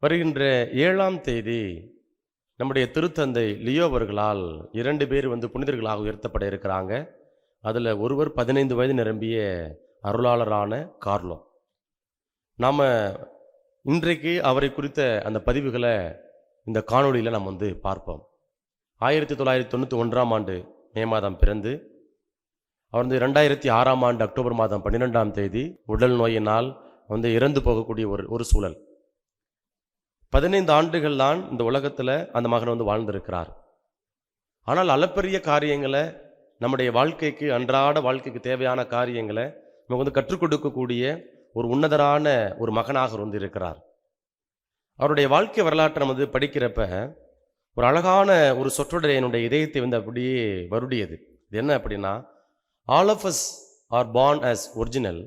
வருகின்ற 7ஆம் தேதி நம்முடைய திருத்தந்தை லியோ அவர்களால் 2 பேர் புனிதர்களாக உயர்த்தப்பட இருக்கிறாங்க. அதில் ஒருவர் 15 வயது நிரம்பிய அருளாளரான கார்லோ. நாம் இன்றைக்கு அவரை குறித்த அந்த பதிவுகளை இந்த காணொளியில் நாம் பார்ப்போம். 1991ஆம் ஆண்டு மே மாதம் பிறந்து அவர் 2006ஆம் ஆண்டு அக்டோபர் மாதம் 12ஆம் தேதி உடல் நோயினால் இறந்து போகக்கூடிய ஒரு சூழல். 15 ஆண்டுகள் தான் இந்த உலகத்தில் அந்த மகன் வாழ்ந்திருக்கிறார். ஆனால் அளப்பரிய காரியங்களை, நம்முடைய வாழ்க்கைக்கு, அன்றாட வாழ்க்கைக்கு தேவையான காரியங்களை நம்ம கற்றுக் கொடுக்கக்கூடிய ஒரு உன்னதரான ஒரு மகனாக இருக்கிறார். அவருடைய வாழ்க்கை வரலாற்றை நம்ம படிக்கிறப்ப ஒரு அழகான ஒரு சொற்றொடர் என்னுடைய இதயத்தை அப்படியே வருடியது. இது என்ன அப்படின்னா, all of us are born as original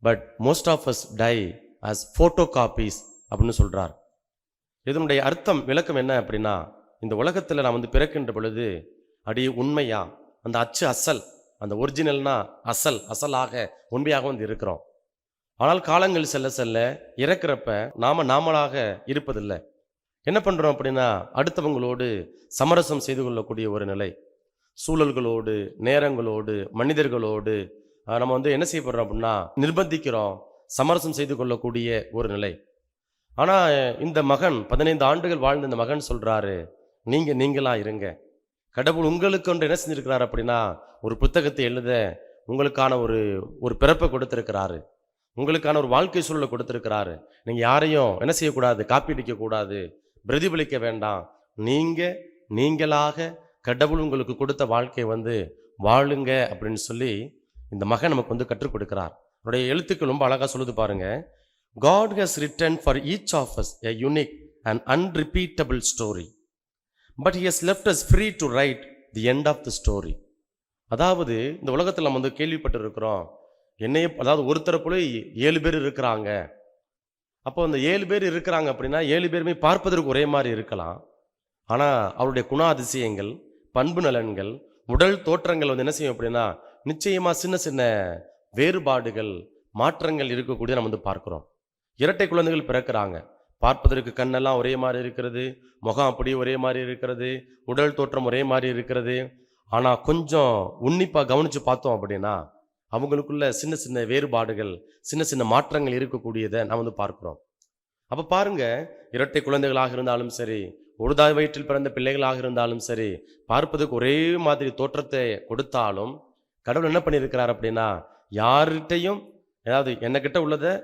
but most of us die as photo copies அப்படின்னு சொல்கிறார். இதனுடைய அர்த்தம், விளக்கம் என்ன அப்படின்னா, இந்த உலகத்தில் நான் பிறக்கின்ற பொழுது அப்படியே உண்மையா அந்த அச்சு அசல், அந்த ஒரிஜினல்னா அசலாக உண்மையாக இருக்கிறோம். ஆனால் காலங்கள் செல்ல செல்ல இறக்கிறப்ப நாமளாக இருப்பதில்லை. என்ன பண்ணுறோம் அப்படின்னா, அடுத்தவங்களோடு சமரசம் செய்து கொள்ளக்கூடிய ஒரு நிலை, சூழல்களோடு, நேரங்களோடு, மனிதர்களோடு நம்ம என்ன செய்யப்படுறோம் அப்படின்னா, நிர்பந்திக்கிறோம், சமரசம் செய்து கொள்ளக்கூடிய ஒரு நிலை. ஆனால் இந்த மகன் 15 ஆண்டுகள் வாழ்ந்த இந்த மகன் சொல்கிறாரு, நீங்களா இருங்க. கடவுள் உங்களுக்கு ஒன்று என்ன செஞ்சிருக்கிறார் அப்படின்னா, ஒரு புத்தகத்தை எழுத உங்களுக்கான ஒரு பிறப்பை கொடுத்திருக்கிறாரு, உங்களுக்கான ஒரு வாழ்க்கை சூழலை கொடுத்திருக்கிறாரு. நீங்கள் யாரையும் என்ன செய்யக்கூடாது, காப்பீடிக்கக்கூடாது, பிரதிபலிக்க வேண்டாம். நீங்களாக கடவுள் உங்களுக்கு கொடுத்த வாழ்க்கை வாழுங்க அப்படின்னு சொல்லி இந்த மகன் நமக்கு கற்றுக் கொடுக்கிறார். அவருடைய எழுத்துக்கள் ரொம்ப அழகாக சொல்லுது பாருங்க. God has written for each of us a unique and unrepeatable story, but he has left us free to write the end of the story. அதாவது இந்த உலகத்தில் நம்ம கேள்விப்பட்டு இருக்கிறோம், அதாவது ஒருத்தரை போல 7 பேர் இருக்கிறாங்க. அப்போ அந்த 7 பேர் இருக்கிறாங்க அப்படின்னா 7 பேருமே பார்ப்பதற்கு ஒரே மாதிரி இருக்கலாம். ஆனால் அவருடைய குணாதிசயங்கள், பண்பு நலன்கள், உடல் தோற்றங்கள் என்ன செய்யும் அப்படின்னா, நிச்சயமாக சின்ன சின்ன வேறுபாடுகள், மாற்றங்கள் இருக்கக்கூடிய நம்ம பார்க்கிறோம். இரட்டை குழந்தைகள் பிறக்கிறாங்க, பார்ப்பதற்கு கண்ணெல்லாம் ஒரே மாதிரி இருக்கிறது, முகம் அப்படியே ஒரே மாதிரி இருக்கிறது, உடல் தோற்றம் ஒரே மாதிரி இருக்கிறது. ஆனால் கொஞ்சம் உன்னிப்பாக கவனித்து பார்த்தோம் அப்படின்னா அவங்களுக்குள்ள சின்ன சின்ன வேறுபாடுகள், சின்ன சின்ன மாற்றங்கள் இருக்கக்கூடியதை நாம் பார்க்கிறோம். அப்போ பாருங்க, இரட்டை குழந்தைகளாக இருந்தாலும் சரி, ஒரு தாய் வயிற்றில் பிறந்த பிள்ளைகளாக இருந்தாலும் சரி, பார்ப்பதற்கு ஒரே மாதிரி தோற்றத்தை கொடுத்தாலும் கடவுள் என்ன பண்ணியிருக்கிறார் அப்படின்னா, யார்கிட்டையும், அதாவது என்னக்கிட்ட உள்ளதை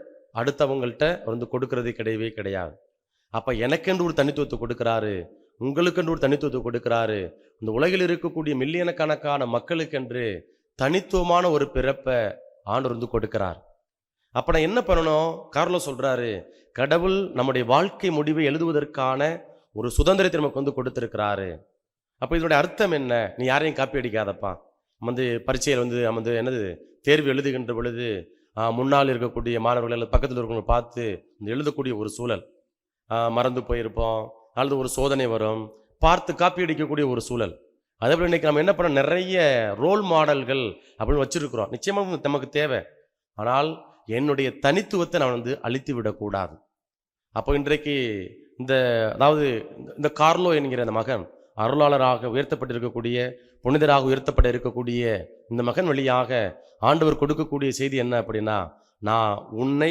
அடுத்தவங்கள்ட்ட கொடுக்கறது கிடையவே கிடையாது. அப்போ எனக்கென்று ஒரு தனித்துவத்தை கொடுக்கிறாரு, உங்களுக்கென்று ஒரு தனித்துவத்தை கொடுக்கிறாரு. இந்த உலகில் இருக்கக்கூடிய மில்லியன கணக்கான மக்களுக்கென்று தனித்துவமான ஒரு பிறப்பை ஆண்டவர் கொடுக்கிறார். அப்போ நான் என்ன பண்ணணும்? கார்லோ சொல்றாரு, கடவுள் நம்முடைய வாழ்க்கை முடிவை எழுதுவதற்கான ஒரு சுதந்திரத்தை நமக்கு கொடுத்திருக்கிறாரு. அப்போ இதனுடைய அர்த்தம் என்ன? நீ யாரையும் காப்பி அடிக்காதப்பா. பரீட்சையில் என்னது தேர்வு எழுதுகின்ற பொழுது முன்னால் இருக்கக்கூடிய மாணவர்கள் அல்லது பக்கத்தில் இருக்கவங்க பார்த்து எழுதக்கூடிய ஒரு சூழல், மறந்து போயிருப்போம், அல்லது ஒரு சோதனை வரும், பார்த்து காப்பி அடிக்கக்கூடிய ஒரு சூழல். அதே போல் இன்னைக்கு நம்ம என்ன பண்ண, நிறைய ரோல் மாடல்கள் அப்படின்னு வச்சிருக்கிறோம். நிச்சயமாக நமக்கு தேவை. ஆனால் என்னுடைய தனித்துவத்தை நான் அழித்து விடக்கூடாது. அப்போ இன்றைக்கு அதாவது இந்த கார்லோ என்கிற அந்த மகன் அருளாளராக உயர்த்தப்பட்டிருக்கக்கூடிய, புனிதராக உயர்த்தப்பட இருக்கக்கூடிய இந்த மகன் வழியாக ஆண்டவர் கொடுக்கக்கூடிய செய்தி என்ன அப்படின்னா, நான் உன்னை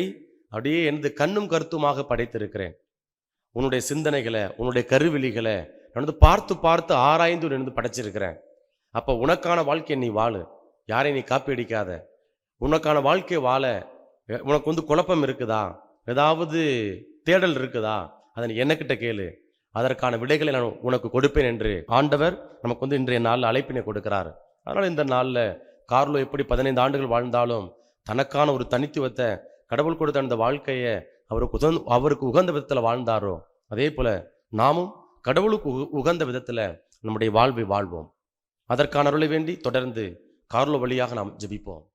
அப்படியே எனது கண்ணும் கருத்துமாக படைத்திருக்கிறேன். உன்னுடைய சிந்தனைகளை, உன்னுடைய கருவிழிகளை நான் பார்த்து பார்த்து ஆராய்ந்து படைச்சிருக்கிறேன். அப்போ உனக்கான வாழ்க்கையை நீ வாழு, யாரையும் நீ காப்பி அடிக்காத. உனக்கான வாழ்க்கை வாழ உனக்கு குழப்பம் இருக்குதா, ஏதாவது தேடல் இருக்குதா, அதை நீ என்னக்கிட்ட கேளு, அதற்கான விடைகளை நான் உனக்கு கொடுப்பேன் என்று ஆண்டவர் நமக்கு இன்றைய நாளில் அழைப்பினை கொடுக்கிறார். அதனால் இந்த நாளில் கார்லோ எப்படி 15 ஆண்டுகள் வாழ்ந்தாலும் தனக்கான ஒரு தனித்துவத்தை, கடவுள் கொடுத்த அந்த வாழ்க்கையை அவருக்கு உகந்த விதத்தில் வாழ்ந்தாரோ, அதே போல நாமும் கடவுளுக்கு உகந்த விதத்தில் நம்முடைய வாழ்வை வாழ்வோம். அதற்கான அருளை வேண்டி தொடர்ந்து கார்லோ வழியாக நாம் ஜெபிப்போம்.